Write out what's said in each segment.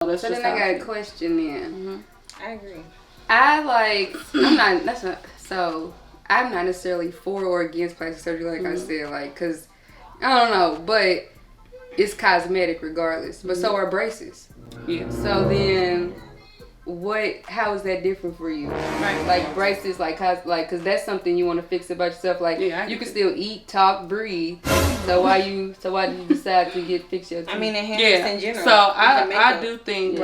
That's So just then I got how a question then. I agree. I'm not necessarily for or against plastic surgery, like I said, like, cause I don't know, but it's cosmetic regardless. But so are braces. Yeah. So then, how is that different for you? Right. Like braces, cause that's something you want to fix about yourself. Like you can still eat, talk, breathe. So why did you decide to fix your teeth? I mean, enhancements in general. So I do think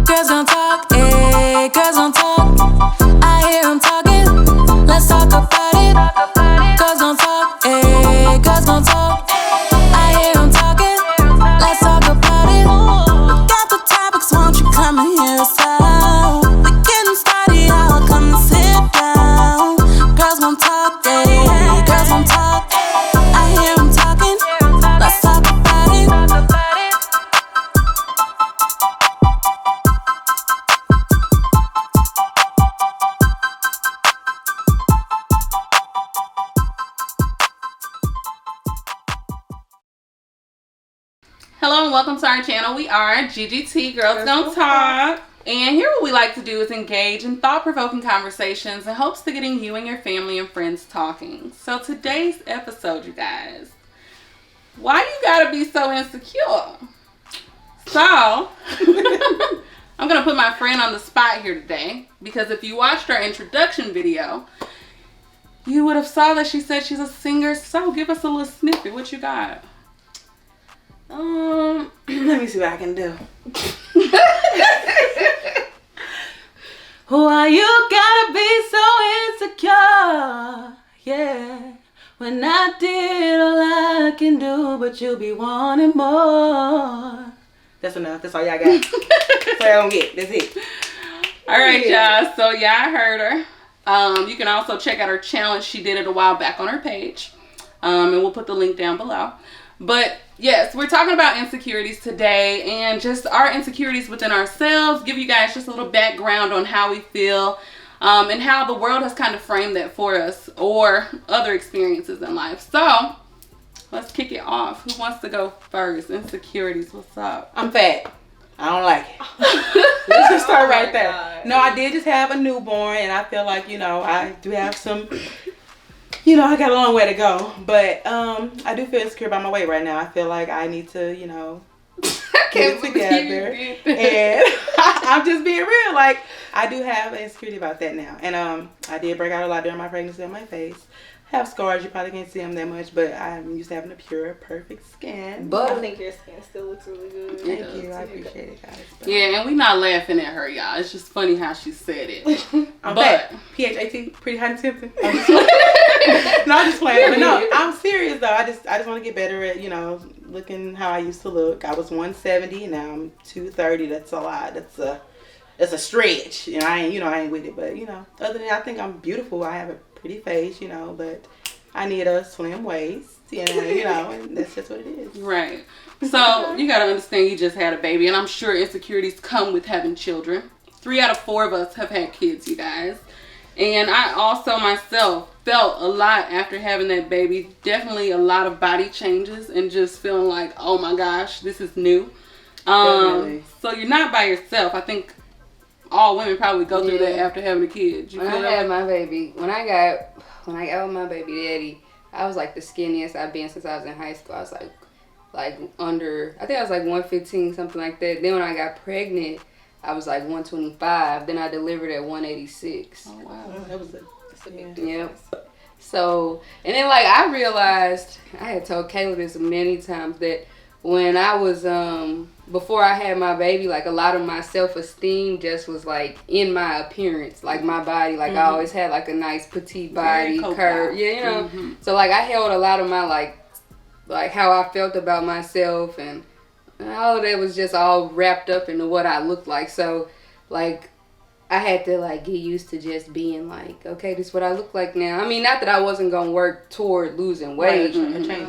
Girls gon' talk, ayy, girls gon' talk. I hear them talking, let's talk about it. Girls gon' talk, ayy, girls gon' talk. I hear them talking, let's talk about it. Got the topics, won't you come and hear us out? We getting started, y'all come and sit down. Girls gon' talk, ayy, girls gon' talk. I hear them talking, let's talk about it. Hello and welcome to our channel. We are GGT Girls Don't Talk. And here what we like to do is engage in thought-provoking conversations in hopes to getting you and your family and friends talking. So today's episode, you guys, why you gotta be so insecure? So, I'm gonna put my friend on the spot here today because if you watched our introduction video, you would have saw that she said she's a singer. So give us a little snippet. What you got? Let me see what I can do. Why you gotta be so insecure? Yeah, when I did all I can do, but you be wanting more. That's enough. That's all y'all got. That's all y'all gonna get. That's it. All right, y'all. So y'all heard her. You can also check out her challenge. She did it a while back on her page. And we'll put the link down below. But yes, we're talking about insecurities today and just our insecurities within ourselves. Give you guys just a little background on how we feel and how the world has kind of framed that for us or other experiences in life. So let's kick it off. Who wants to go first? Insecurities, what's up? I'm fat. I don't like it. Let's just start right there. God. No, I did just have a newborn, and I feel like, I do have some... I got a long way to go, but I do feel insecure about my weight right now. I feel like I need to, get it together. And I'm just being real. Like, I do have an insecurity about that now. And I did break out a lot during my pregnancy on my face. I have scars. You probably can't see them that much, but I'm used to having a pure, perfect skin. But I think your skin still looks really good. Thank you. I appreciate it, guys. But. Yeah, and we're not laughing at her, y'all. It's just funny how she said it. I'm fat. PHAT, pretty hot and tempting. I'm just playing. But no, I'm serious though. I just want to get better at, looking how I used to look. I was 170, now I'm 230. That's a lot. That's a stretch. I ain't with it. But other than that, I think I'm beautiful. I have a pretty face, but I need a slim waist, and that's just what it is. Right. So you got to understand you just had a baby, and I'm sure insecurities come with having children. 3 out of 4 of us have had kids, you guys. And I also myself felt a lot after having that baby. Definitely a lot of body changes and just feeling like, oh my gosh, this is new. So you're not by yourself. I think all women probably go through that after having a kid. When I had my baby, when I got with my baby daddy, I was like the skinniest I've been since I was in high school. I was like under, I think I was like 115, something like that. Then when I got pregnant, I was like 125. Then I delivered at 186. Oh wow, that's a big difference. Yep. So, and then like I realized, I had told Kayla this many times, that when I was before I had my baby, like a lot of my self-esteem just was like in my appearance, like my body. Like I always had like a nice petite body, curve. Yeah, So like I held a lot of my like how I felt about myself, and all of that was just all wrapped up into what I looked like. So like I had to like get used to just being like, okay, this is what I look like now. I mean, not that I wasn't gonna work toward losing weight,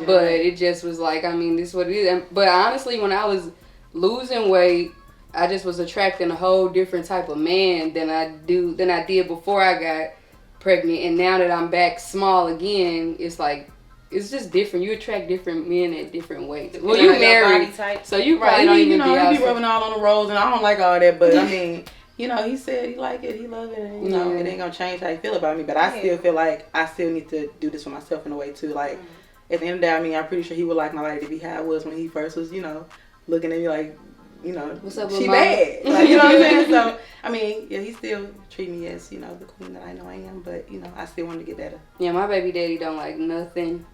but it just was like, I mean, this is what it is. But honestly, when I was losing weight, I just was attracting a whole different type of man than I did before I got pregnant. And now that I'm back small again, it's like, it's just different. You attract different men at different weights. Well, you married, so you probably don't even be rubbing all on the rolls, and I don't like all that. But I mean, you know, he said he like it, he love it, and you know, it ain't gonna change how he feel about me. But I still feel like I still need to do this for myself in a way too. Like at the end of the day, I mean, I'm pretty sure he would like my body to be how it was when he first was, you know, looking at me like, you know, what's up, she mama? bad. Like, you know what I'm saying? So I mean, yeah, he still treat me as, you know, the queen that I know I am. But you know, I still want to get better. Yeah, my baby daddy don't like nothing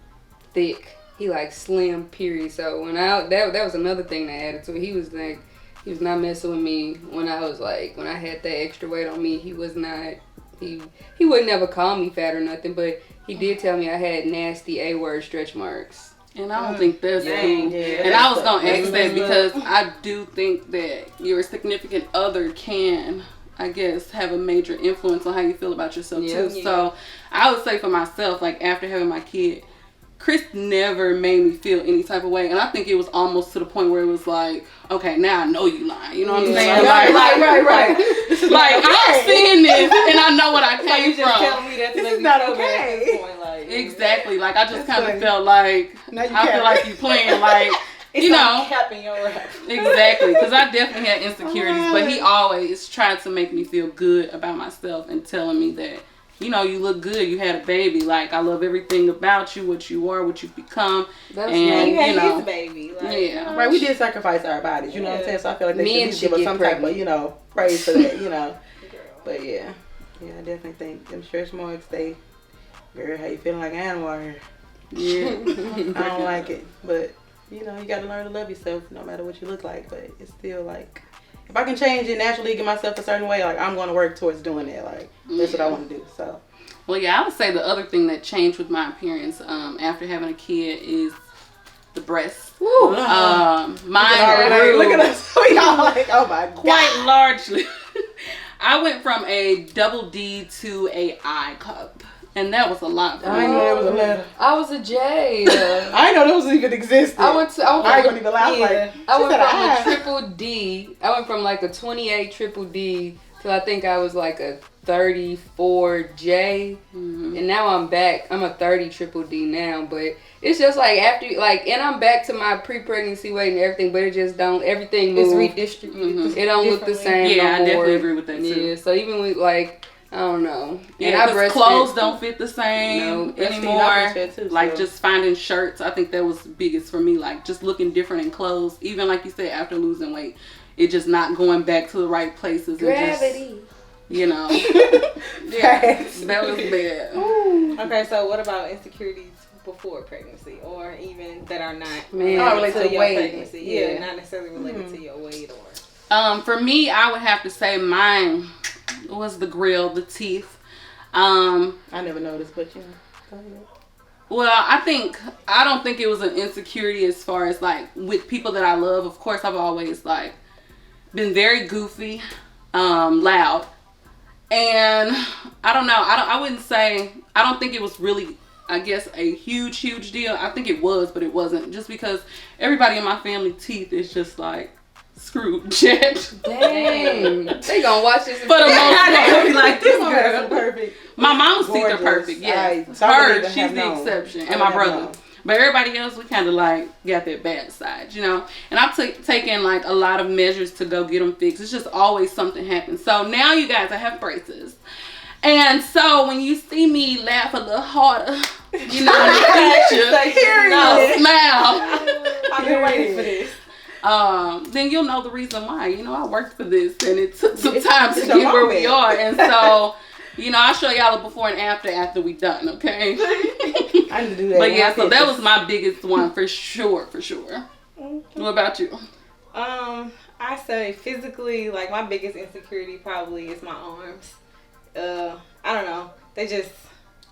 thick. He like slim, period. So when that was another thing that added to it. He was like, he was not messing with me when I was like, when I had that extra weight on me. He was not, he would never call me fat or nothing, but he did tell me I had nasty A-word stretch marks. And I don't think that's cool. Yeah, and I was going to ask that because I do think that your significant other can, I guess, have a major influence on how you feel about yourself too. Yeah. So I would say for myself, like after having my kid, Chris never made me feel any type of way. And I think it was almost to the point where it was like, okay, now I know you lying. You know what I'm saying? Right. Like, I'm seeing this and I know what I came from. Just tell me that this is not okay. Exactly. Like, I just kind of felt like, I feel like you playing like, you know. Capping your rap. Exactly. Because I definitely had insecurities. But he always tried to make me feel good about myself and telling me that, you know, you look good. You had a baby. Like, I love everything about you, what you are, what you've become. That's and you had know, his baby. Like, yeah. Right, we did sacrifice our bodies, you know what I'm saying? So I feel like they should give us some type of, you know, praise for that, you know. But yeah, I definitely think them stretch marks, girl, how you feeling like an animal out here? Yeah, I don't like it. But, you know, you got to learn to love yourself no matter what you look like. But it's still like, if I can change it naturally, get myself a certain way, like, I'm going to work towards doing that. Like, that's what I want to do, so. Well, yeah, I would say the other thing that changed with my appearance after having a kid is the breasts. Woo. Mine grew. Look at us. We all like, oh my God. Quite largely. I went from a double D to a I cup. And that was a lot for me. I didn't know there was a letter. I was a J. I didn't know those even existed. I went from a triple D. I went from like a 28 triple D to I think I was like a 34 J. Mm-hmm. And now I'm back. I'm a 30 triple D now. But it's just like after, like, and I'm back to my pre-pregnancy weight and everything, but it just don't, everything moves. It's redistributed. Mm-hmm. It don't look the same no more. I definitely agree with that too. Yeah, so even with like, I don't know. Yeah, because clothes don't fit the same anymore. Too, like just finding shirts, I think that was the biggest for me. Like just looking different in clothes. Even like you said, after losing weight, it just not going back to the right places. Gravity. And just, you know. Yeah, that was bad. Okay, so what about insecurities before pregnancy, or even that are not related to your weight? Pregnancy? Yeah, not necessarily related to your weight or. For me, I would have to say mine was the grill, the teeth. I never noticed, but you know. Go ahead. Well, I don't think it was an insecurity as far as like with people that I love. Of course, I've always like been very goofy, loud, and I don't know. I wouldn't say. I don't think it was really, I guess, a huge deal. I think it was, but it wasn't. Just because everybody in my family teeth is just like screwed jet. Dang. They gonna watch this. For the most part. Be like, this girl perfect. My mom's teeth are perfect, yes. Her, she's the exception. And my brother. But everybody else, we kind of like got that bad side, you know. And I've taken like a lot of measures to go get them fixed. It's just always something happens. So now you guys, I have braces. And so when you see me laugh a little harder, you know, smile. I've been waiting for this. Then you'll know the reason why. You know, I worked for this and it took some time to get where we are. And so, you know, I'll show y'all the before and after we done, okay? I need to do that. But yeah, so that was my biggest one for sure. Okay. What about you? I say physically, like my biggest insecurity probably is my arms. I don't know. They just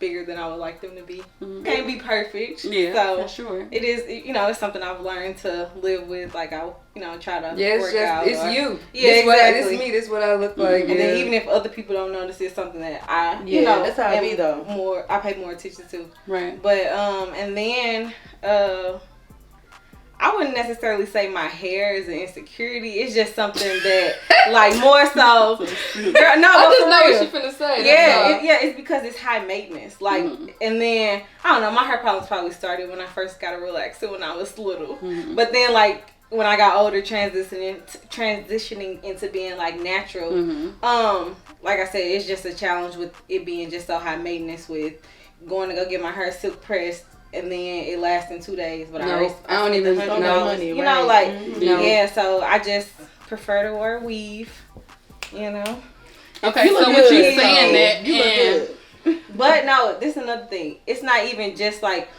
figure that I would like them to be. Mm-hmm. Can't be perfect. Yeah, so for sure. It is, it's something I've learned to live with. Like I, try to it's work just out. it's you. Yeah, exactly. It's me. This is what I look like. And then even if other people don't notice, it's something that I, that's how I be though. I pay more attention to. Right. But and then I wouldn't necessarily say my hair is an insecurity. It's just something that, like, more so. Girl, no, I just know real. what you're finna say. Yeah, it's because it's high maintenance. Like, and then I don't know. My hair problems probably started when I first got a relaxer when I was little. But then, like, when I got older, transitioning into being like natural. Like I said, it's just a challenge with it being just so high maintenance with going to go get my hair silk pressed. And then it lasts in 2 days, but I don't even know money. Yeah. So I just prefer to wear weave. Okay, so what you saying that you look good. But no, this is another thing. It's not even just like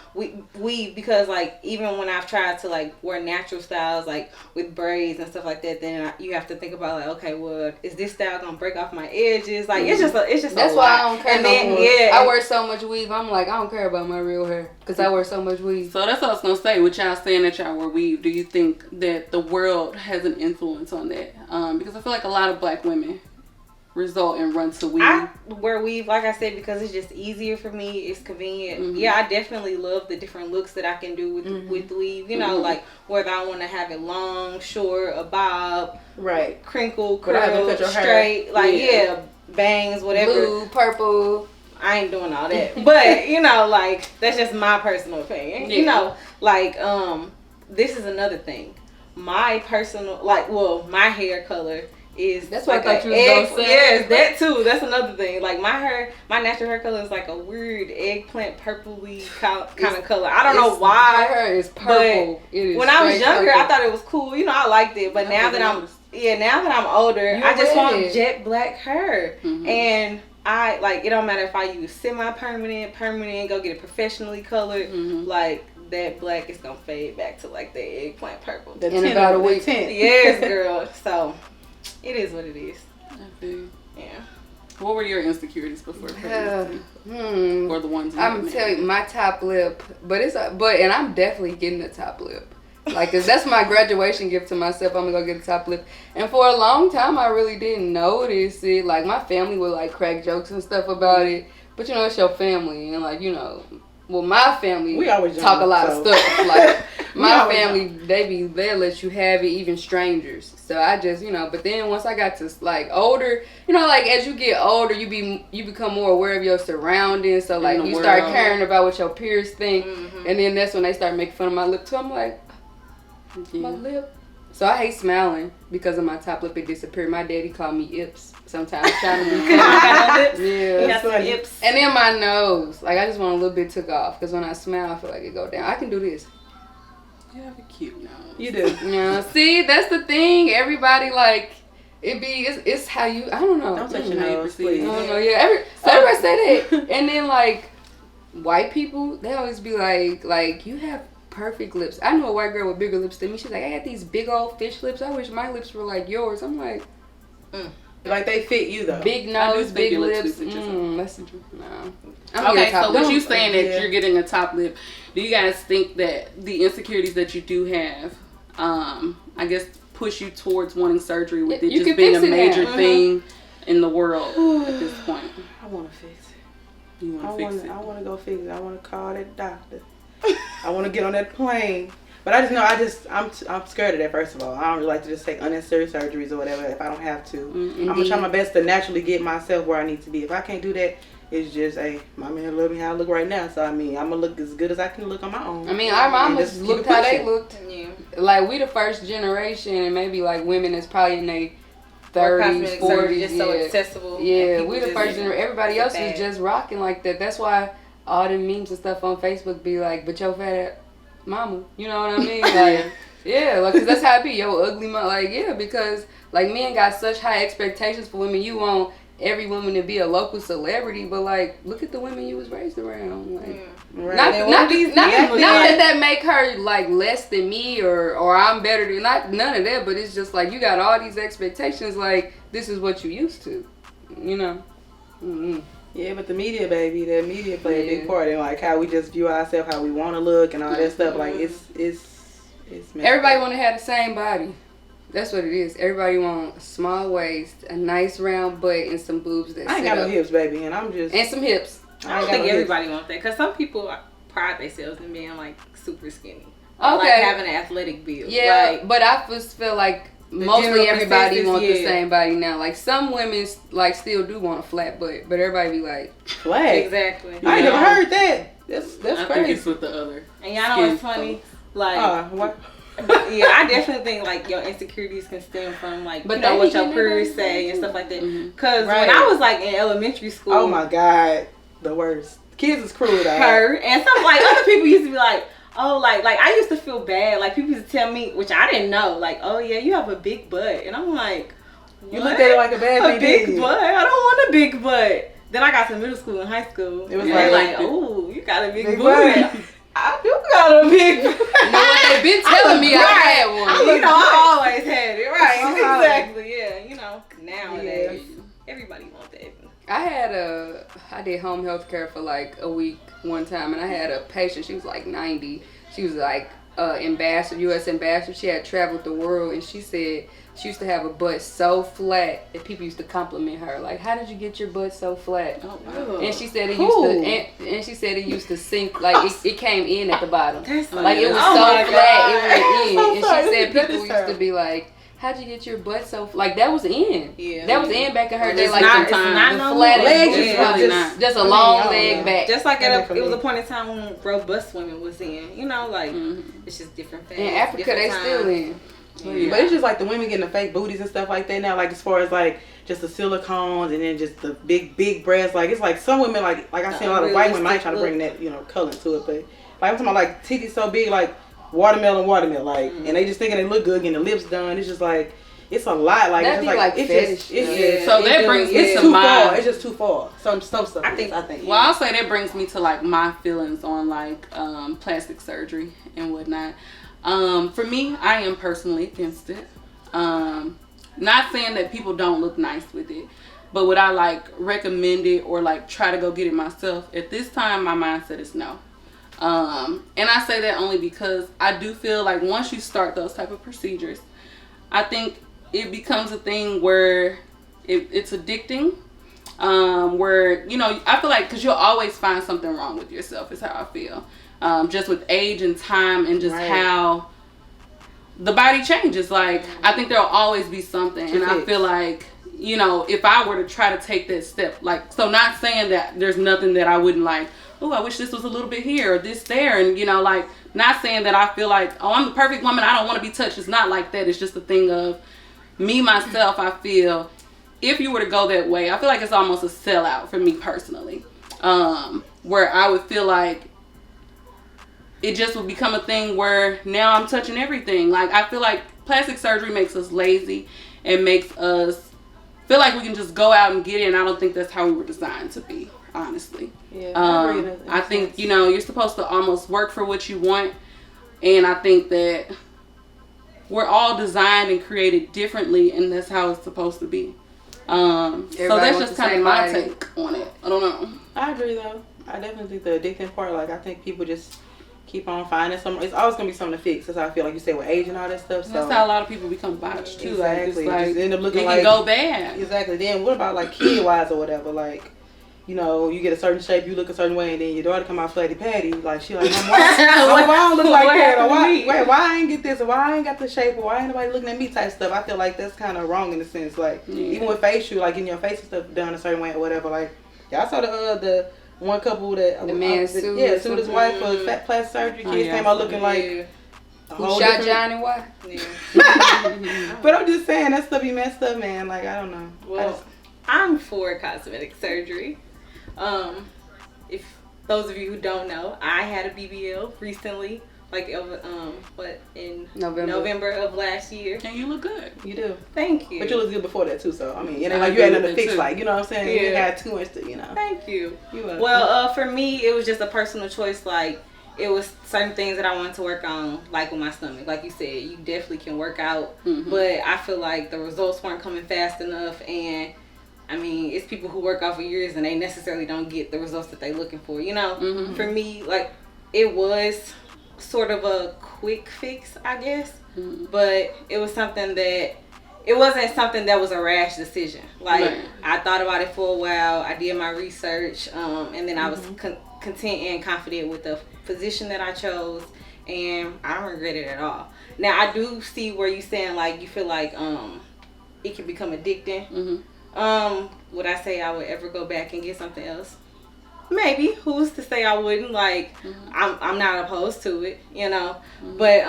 weave because like even when I've tried to like wear natural styles like with braids and stuff like that, then you have to think about like, okay, well, is this style gonna break off my edges? Like it's just that's why I don't care. And then I wear so much weave. I'm like, I don't care about my real hair because I wear so much weave. So that's what I was gonna say. With y'all saying that y'all wear weave, do you think that the world has an influence on that? Because I feel like a lot of black women result in run to weave. I wear weave, like I said, because it's just easier for me. It's convenient. Yeah, I definitely love the different looks that I can do with weave. Like whether I want to have it long, short, a bob, right, crinkle, curl, straight, like bangs, whatever. Blue, purple. I ain't doing all that, but like that's just my personal opinion. This is another thing. My personal, my hair color is that's like what I thought you was gonna say. Yes, that too. That's another thing. Like my natural hair color is like a weird eggplant purpley kind of color. I don't know why. My hair is purple. When I was younger, I thought it was cool. I liked it. But now that I'm older, I just want jet black hair. And I it don't matter if I use semi-permanent, permanent, go get it professionally colored. Like that black is gonna fade back to like the eggplant purple. In about a week. Yes, girl. So. It is what it is. Yeah. What were your insecurities before pregnancy? Or the ones I'm telling you, my top lip, and I'm definitely getting a top lip. Like, 'cause that's my graduation gift to myself. I'm gonna go get a top lip. And for a long time, I really didn't notice it. Like, my family would like crack jokes and stuff about it. But it's your family, and like my family we always talk a lot of stuff. Like my family, they'll let you have it, even strangers. So I just but then once I got to like older, like as you get older, you become more aware of your surroundings. So like you start caring about what your peers think, and then that's when they start making fun of my lip too. I'm like, my lip. So I hate smiling because of my top lip. It disappeared. My daddy called me Ips sometimes trying to be funny. Yeah, some Ips. And then my nose, like I just want a little bit took off because when I smile, I feel like it go down. I can do this. You have a cute nose. You do. Yeah. See, that's the thing. Everybody like it's how you. I don't know. Don't touch your nose, please. I don't know. Yeah. Everybody say that. And then like white people, they always be like you have perfect lips. I know a white girl with bigger lips than me. She's like, I had these big old fish lips. I wish my lips were like yours. I'm like, like they fit you though. Big nose, big lips. Okay, so what you saying that you're getting a top lip? Do you guys think that the insecurities that you do have, I guess, push you towards wanting surgery with it just being a major thing in the world at this point? I want to fix it. You want to fix it? I want to go fix it. I want to call that doctor. I want to get on that plane. But I just know I'm scared of that, first of all. I don't really like to just take unnecessary surgeries or whatever if I don't have to. I'm going to try my best to naturally get myself where I need to be. If I can't do that, it's just, hey, my man loves me how I look right now. So, I mean, I'm going to look as good as I can look on my own. I mean, our mamas looked how they looked. Yeah. Like, we the first generation, and maybe, like, women that's probably in their 30s, 40s. Just so accessible. Yeah, we the first generation. Everybody else was just rocking like that. That's why all the memes and stuff on Facebook be like, but your fat mama, you know what I mean? Like, yeah, like, cause that's how it be, yo, ugly mama. Like, yeah, because like men got such high expectations for women. You want every woman to be a local celebrity, but like, look at the women you was raised around. Like, not that make her like less than me or I'm better than none of that. But it's just like you got all these expectations. Like, this is what you used to, you know. Yeah, but the media, baby, the media play a big part in like how we just view ourselves, how we want to look, and all that stuff. Like it's everybody want to have the same body. That's what it is. Everybody want a small waist, a nice round butt, and some boobs that I ain't got no hips, baby, and I'm just and some hips. I don't think everybody wants that because some people pride themselves in being like super skinny. Okay. Like having an athletic build. Yeah, like, but I just feel like mostly everybody wants the same body now. Like some women like still do want a flat butt, but everybody be like flat. Exactly. I ain't never heard that. That's I crazy. think it's with the other. And y'all know what's funny? Like, what? Yeah, I definitely think like your insecurities can stem from like But you know what your everybody peers say and stuff like that. Mm-hmm. Cause when I was like in elementary school, oh my god, the worst. Kids is cruel though. Her and some like other people used to be like, oh, like I used to feel bad. Like people used to tell me, which I didn't know, like, oh yeah, you have a big butt, and I'm like, what? You looked at it like a bad thing. A big butt? I don't want a big butt. Then I got to middle school and high school. It was like, oh, you got a big big butt. I do got a big butt. you know what they've been telling me. I had one. You know, I always had it. Right. Uh-huh. Exactly. Yeah. You know, nowadays, everybody wants that. I did home health care for like a week one time, and I had a patient. She was like 90. She was like ambassador, U.S. ambassador. She had traveled the world, and she said she used to have a butt so flat that people used to compliment her. Like, how did you get your butt so flat? Oh, wow. And she said it used to, and she said it used to sink, like it came in at the bottom. Like it was so flat, it went in. And she said people used to be like, how'd you get your butt so like that was in? Yeah, that was in back in her day. Like not, sometimes the flattest legs is really really not. just a long leg back. Just like it was a point in time when robust women was in. You know, like it's just different things. In Africa, they still in. Yeah. But it's just like the women getting the fake booties and stuff like that now. Like as far as like just the silicones and then just the big breasts. Like it's like some women like I see a lot of white women might try to bring that color to it, but like I'm talking about like titties so big like watermelon like and they just thinking they look good getting the lips done. It's just like it's a lot. Like that'd it's be like it's just so that brings me to too my far. It's just too far. Some stuff. I think. Well, I'll say that brings me to like my feelings on like plastic surgery and whatnot. For me, I am personally against it. Not saying that people don't look nice with it, but would I like recommend it or like try to go get it myself? At this time, my mindset is no. And I say that only because I do feel like once you start those type of procedures, I think it becomes a thing where it's addicting. Where I feel like because you'll always find something wrong with yourself is how I feel. Just with age and time and just how the body changes. Like I think there'll always be something, and I feel like if I were to try to take that step, like so, not saying that there's nothing that I wouldn't like. Oh, I wish this was a little bit here or this there, and like not saying that I feel like I'm the perfect woman. I don't want to be touched. It's not like that. It's just a thing of me myself. I feel if you were to go that way, I feel like it's almost a sellout for me personally, where I would feel like it just would become a thing where now I'm touching everything. Like I feel like plastic surgery makes us lazy and makes us feel like we can just go out and get it, and I don't think that's how we were designed to be, honestly. Yeah, I think you're supposed to almost work for what you want, and I think that we're all designed and created differently, and that's how it's supposed to be. So that's just kind of my take on it. I don't know. I agree though. I definitely think the addicting part, like I think people just keep on finding something. It's always gonna be something to fix. That's how I feel, like you said, with age and all that stuff. So that's how a lot of people become botched too. Exactly. Like, just end up looking it like can go bad. Exactly. Then what about like kid wise or whatever? Like, you get a certain shape, you look a certain way, and then your daughter come out flatty patty. Like she like, why I don't look like that? Or why I ain't get this? Or why I ain't got the shape? Or why ain't nobody looking at me? Type stuff. I feel like that's kind of wrong in a sense. Like even with facial, like getting your face and stuff done a certain way or whatever. Like y'all saw the one couple that the man sued his wife for fat plastic surgery. Kids came out looking like who shot Johnny White. Yeah. But I'm just saying that stuff be messed up, man. Like I don't know. Well, I'm for cosmetic surgery. If those of you who don't know, I had a BBL recently, like in November of last year. And you look good. You do. Thank you. But you look good before that too, so I mean, it ain't like you had nothing to fix, like, you know what I'm saying? Yeah. You had too much to, Thank you. You well, for me, it was just a personal choice. Like, it was certain things that I wanted to work on, like with my stomach. Like you said, you definitely can work out, but I feel like the results weren't coming fast enough, and I mean, it's people who work out for years and they necessarily don't get the results that they're looking for. You know, for me, like, it was sort of a quick fix, I guess, but it was something that, it wasn't something that was a rash decision. Like, I thought about it for a while. I did my research, and then I was content and confident with the physician that I chose, and I don't regret it at all. Now, I do see where you're saying, like, you feel like it can become addicting. Would I say I would ever go back and get something else? Maybe. Who's to say I wouldn't? Like, I'm not opposed to it, you know. But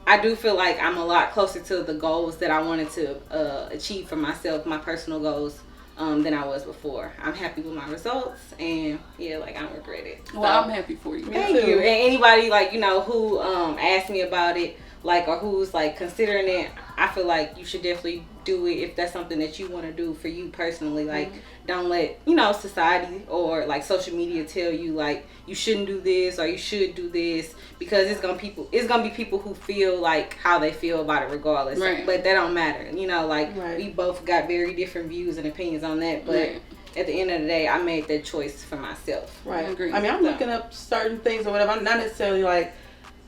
I do feel like I'm a lot closer to the goals that I wanted to achieve for myself, my personal goals, than I was before. I'm happy with my results, and yeah, like, I don't regret it. Well, so, I'm happy for you. Thank you. And anybody, like, you know, who asked me about it, like, or who's like considering it, I feel like you should definitely do it if that's something that you want to do for you personally. Like, don't let, you know, society or like social media tell you like you shouldn't do this or you should do this, because it's gonna be people who feel like how they feel about it regardless. Right. But that don't matter. You know, like, we both got very different views and opinions on that, but at the end of the day, I made that choice for myself. Right. I agree. I mean, I'm looking up certain things or whatever. I'm not necessarily like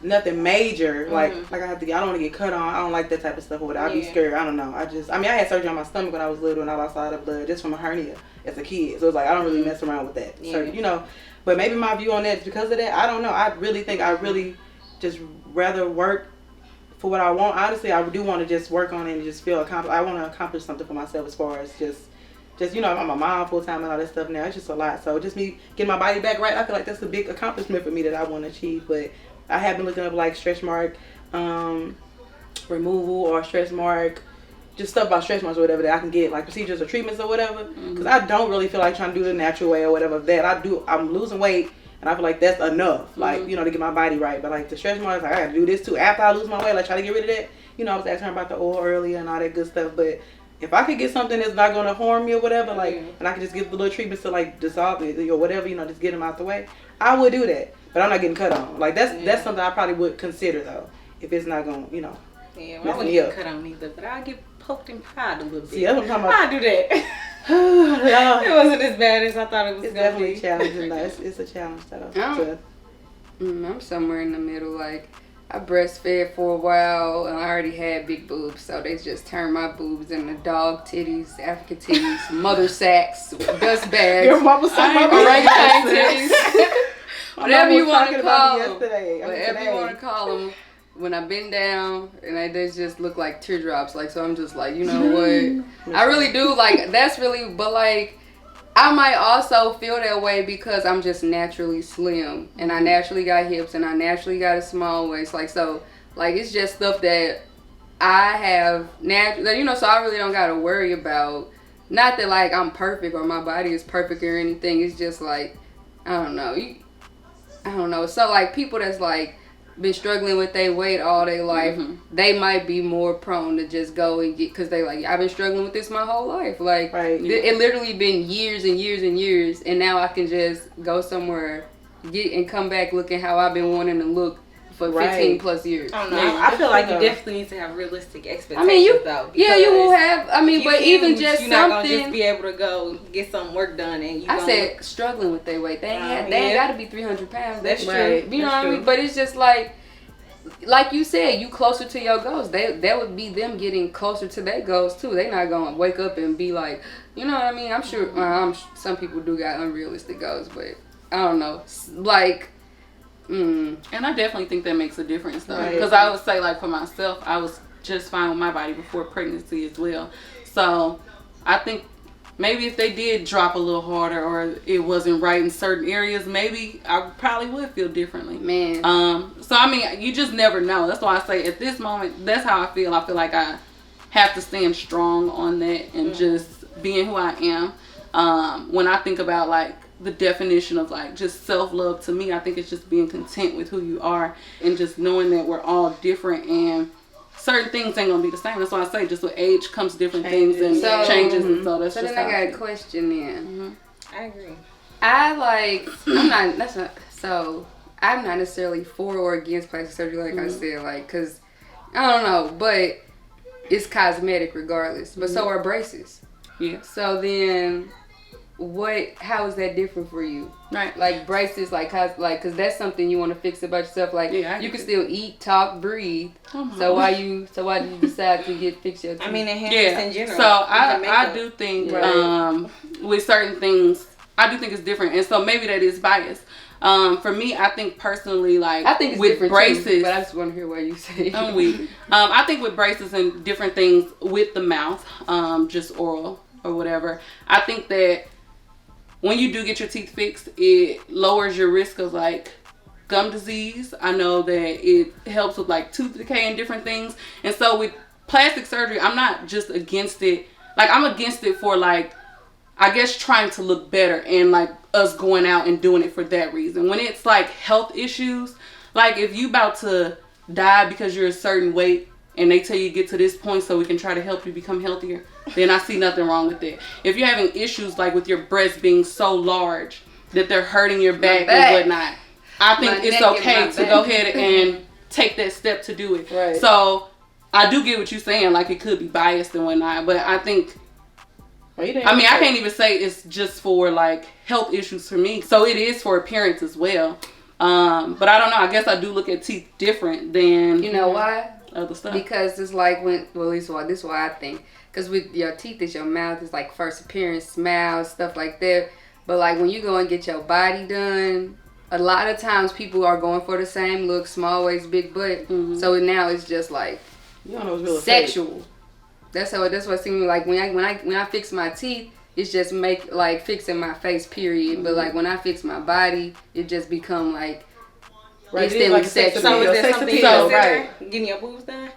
nothing major, like I don't want to get cut on. I don't like that type of stuff or whatever. I'd be scared. I don't know. I had surgery on my stomach when I was little and I lost a lot of blood just from a hernia as a kid. So it's like I don't really mess around with that. So, you know, but maybe my view on that is because of that. I don't know. I really think I really just rather work for what I want. Honestly, I do want to just work on it and just feel accomplished. I want to accomplish something for myself as far as just you know, I'm a mom full time and all that stuff now. It's just a lot. So just me getting my body back right, I feel like that's a big accomplishment for me that I want to achieve. But I have been looking up like stretch mark removal or stretch mark, just stuff about stretch marks or whatever that I can get, like procedures or treatments or whatever. Because I don't really feel like trying to do the natural way or whatever. I'm losing weight and I feel like that's enough, like, you know, to get my body right. But like the stretch marks, like, I got to do this too after I lose my weight, like try to get rid of that. You know, I was asking her about the oil earlier and all that good stuff. But if I could get something that's not going to harm me or whatever, like, and I could just give the little treatments to like dissolve it or whatever, you know, just get them out the way, I would do that. But I'm not getting cut on. Like, that's something I probably would consider, though, if it's not going to, you know, I wouldn't get cut on either, but I'll get poked in pride a little bit. See, that's what I'm talking about. I'll do that. It wasn't as bad as I thought it was going to be. It's definitely challenging, though. It's a challenge, though. I'm somewhere in the middle. Like, I breastfed for a while, and I already had big boobs, so they just turned my boobs into dog titties, African titties, mother sacks, dust bags, your mama said orangutan titties. Whatever you want to call them. Whatever you want to call them. When I bend down and they just look like teardrops, like, so I'm just like, you know what? I really do, like, that's really, but like, I might also feel that way because I'm just naturally slim and I naturally got hips and I naturally got a small waist. Like, so, like, it's just stuff that I have naturally, you know, so I really don't got to worry about. Not that, like, I'm perfect or my body is perfect or anything. It's just like, I don't know. So, like, people that's, like, been struggling with their weight all their life, they might be more prone to just go and get, because they like, I've been struggling with this my whole life. Like, it literally been years and years and years, and now I can just go somewhere, get and come back looking how I've been wanting to look for 15 plus years. I don't know. I feel like you definitely need to have realistic expectations, though. Yeah, you will have. I mean, but even just you're not gonna just be able to go get some work done, and I said struggling with their weight. They ain't got to be 300 pounds. That's true. You know what I mean? But it's just like you said, you closer to your goals. That would be them getting closer to their goals too. They not gonna wake up and be like, you know what I mean? I'm sure some people do got unrealistic goals, but I don't know. Like. And I definitely think that makes a difference, though, because I would say, like, for myself, I was just fine with my body before pregnancy as well. So I think maybe if they did drop a little harder or it wasn't right in certain areas, maybe I probably would feel differently. Man. So I mean, you just never know. That's why I say at this moment, that's how I feel. I feel like I have to stand strong on that and just being who I am. When I think about, like, the definition of, like, just self-love, to me, I think it's just being content with who you are and just knowing that we're all different and certain things ain't gonna be the same. That's why I say just with age comes different things and changes, and so that's just then I got a question then. I agree. I'm not necessarily for or against plastic surgery, like I said, like, cause I don't know, but it's cosmetic regardless. But so are braces. Yeah. So then, how is that different for you? Right. Like braces, cause that's something you want to fix about yourself. Like you can still eat, talk, breathe. So why did you decide to fix your teeth? I mean, enhancements in general. So I do think with certain things, I do think it's different, and so maybe that is biased. For me, I think personally, like I think it's with different braces, too, but I just want to hear what you say. I'm weak. I think with braces and different things with the mouth, just oral or whatever. I think that when you do get your teeth fixed, it lowers your risk of like gum disease. I know that it helps with like tooth decay and different things. And so with plastic surgery, I'm not just against it. Like I'm against it for like, I guess trying to look better and like us going out and doing it for that reason. When it's like health issues, like if you about to die because you're a certain weight and they tell you get to this point so we can try to help you become healthier, then I see nothing wrong with it. If you're having issues like with your breasts being so large that they're hurting your back and whatnot, I think it's okay to go ahead and take that step to do it. Right. So I do get what you're saying, like it could be biased and whatnot, but I think, I can't even say it's just for like health issues for me. So it is for appearance as well. But I don't know. I guess I do look at teeth different than why? Other stuff. Because it's like this is why I think. Because with your teeth, is your mouth is like first appearance, smile, stuff like that. But like when you go and get your body done, a lot of times people are going for the same look, small waist, big butt. Mm-hmm. So now it's just like sexual. That's what it seems like when I fix my teeth, it's just fixing my face, period. Mm-hmm. But like when I fix my body, it just become like instantly sexual. So is there something you consider getting your boobs done?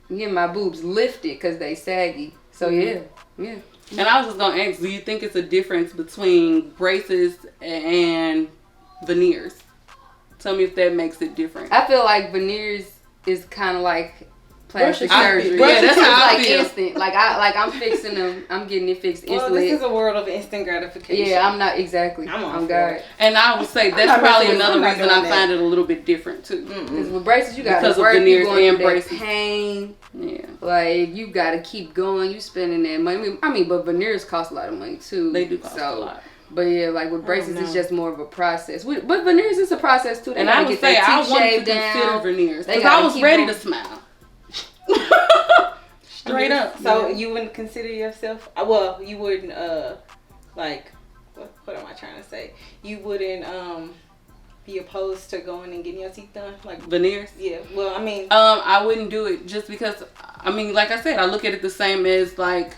Getting my boobs lifted because they saggy. So yeah. And I was just gonna ask, do you think it's a difference between braces and veneers? Tell me if that makes it different. I feel like veneers is kind of like plastic surgery. That's how I feel. Instant. I'm fixing them. I'm getting it fixed instantly. Well, this is a world of instant gratification. Yeah, I'm not exactly. I'm God. And I would say that's probably another reason I find it a little bit different too. Because with braces, you got to work, of veneers and braces. Pain. Yeah. Like you got to keep going. You spending that money. I mean, but veneers cost a lot of money too. They do cost a lot. But yeah, like with braces, it's just more of a process. But veneers is a process too. And I would say I wanted to consider veneers because I was ready to smile. Straight up. So you wouldn't consider yourself? Well, you wouldn't. Like, what am I trying to say? You wouldn't be opposed to going and getting your teeth done, like veneers. Yeah. Well, I mean, I wouldn't do it just because. I mean, like I said, I look at it the same as like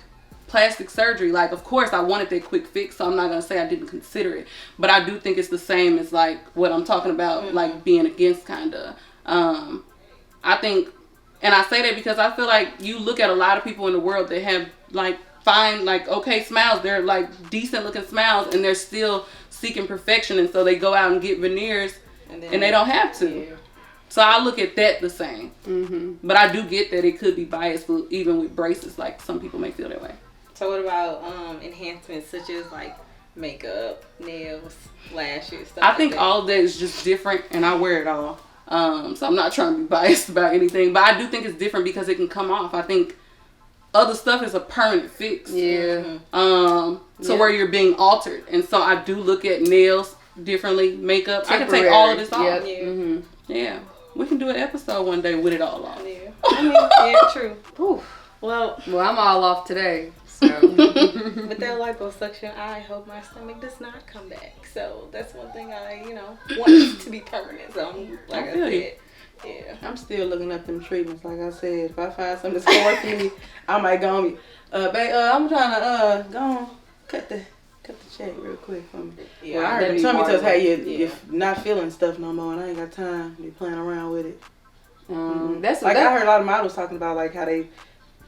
plastic surgery. Like, of course, I wanted that quick fix, so I'm not gonna say I didn't consider it. But I do think it's the same as like what I'm talking about, like being against, kind of. I think. And I say that because I feel like you look at a lot of people in the world that have like fine, like okay smiles. They're like decent looking smiles and they're still seeking perfection. And so they go out and get veneers and they don't have to. Yeah. So I look at that the same. Mm-hmm. But I do get that it could be biased even with braces. Like some people may feel that way. So what about enhancements such as like makeup, nails, lashes, stuff I think all of that is just different and I wear it all. So I'm not trying to be biased about anything, but I do think it's different because it can come off. I think other stuff is a permanent fix. Yeah. Where you're being altered. And so I do look at nails differently, makeup. I can take all of this off. Yep. Yeah. Mm-hmm. Yeah. We can do an episode one day with it all off. Yeah. I mean, yeah, true. Ooh. Well, I'm all off today. So. With that liposuction, I hope my stomach does not come back. So that's one thing I, want it to be permanent. So like I said, yeah. I'm still looking up them treatments. Like I said, if I find something that's going for me, I might go on. I'm trying to go on, cut the check real quick for me. Yeah, well, I heard the tummy tells you're not feeling stuff no more, and I ain't got time to be playing around with it. I heard a lot of models talking about like how they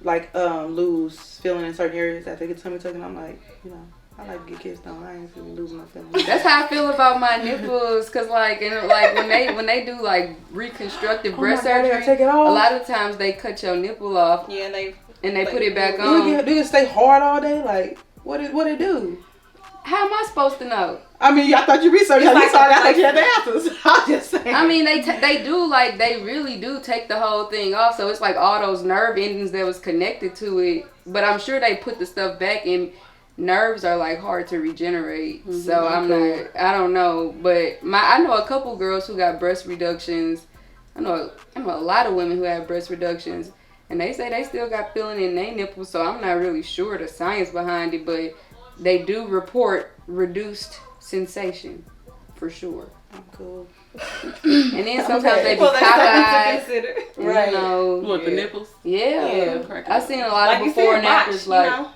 lose feeling in certain areas after they get tummy tuck, and I'm like, I like to get kissed on. I ain't feeling losing my feeling. That's how I feel about my nipples, cause when they do like reconstructive breast surgery, take it off. A lot of times they cut your nipple off. Yeah, and they put it back on. Do it stay hard all day? Like what it do? How am I supposed to know? I mean, I thought you researched. I thought you had the answers. I'm just saying. I mean, they do like they really do take the whole thing off. So it's like all those nerve endings that was connected to it. But I'm sure they put the stuff back, and nerves are like hard to regenerate. Mm-hmm. So I don't know. But I know a couple girls who got breast reductions. I know a lot of women who have breast reductions, and they say they still got feeling in their nipples. So I'm not really sure the science behind it, but they do report reduced sensation for sure. I'm cool. And then sometimes they be cockeyed. Right. You know, what, the nipples? Yeah. I've seen a lot of before and afters. Like,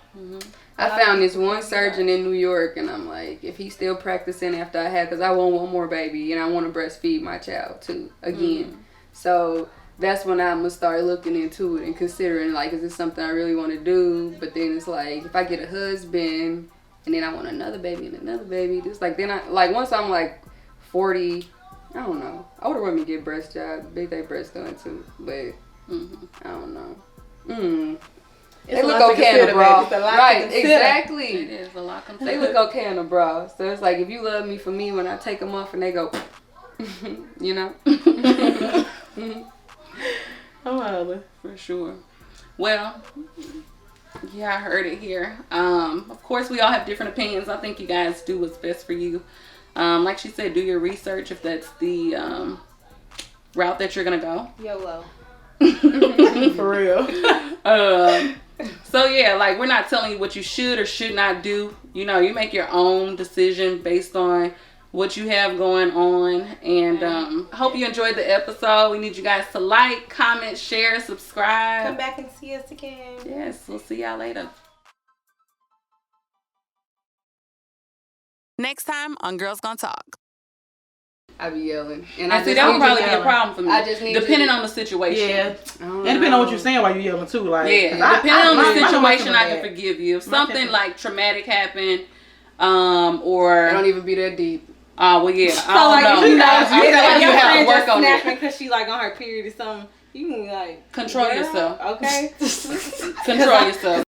I found this one surgeon in New York, and I'm like, if he's still practicing after I had, because I want one more baby, and I want to breastfeed my child too again. So that's when I'm gonna start looking into it and considering, like, is this something I really want to do? But then it's like, if I get a husband and then I want another baby and another baby, just like then I like once I'm like 40, I don't know. Older women get breast jobs, they breast done too, but I don't know. They look okay in a bra, right? Exactly. It is a lot. They look okay in a bra, so it's like if you love me for me, when I take them off and they go, you know. Oh, for sure. Well, yeah, I heard it here. Of course, we all have different opinions. I think you guys do what's best for you. Like she said, do your research if that's the route that you're gonna go. YOLO. For real. So yeah, like, we're not telling you what you should or should not do. You know, you make your own decision based on what you have going on. And I hope you enjoyed the episode. We need you guys to like, comment, share, subscribe. Come back and see us again. Yes, we'll see y'all later. Next time on Girls Gon Talk. I be yelling, and I see that would probably be a problem for me. I just need depending on the situation. Yeah, and depending on what you're saying while you're yelling too. Like, depending on the situation, I can forgive you. If something like traumatic happened, or it don't even be that deep. Well, yeah. So like, if you know, you have to work on it because she like on her period or something, you can be like control yourself. Okay. Control yourself.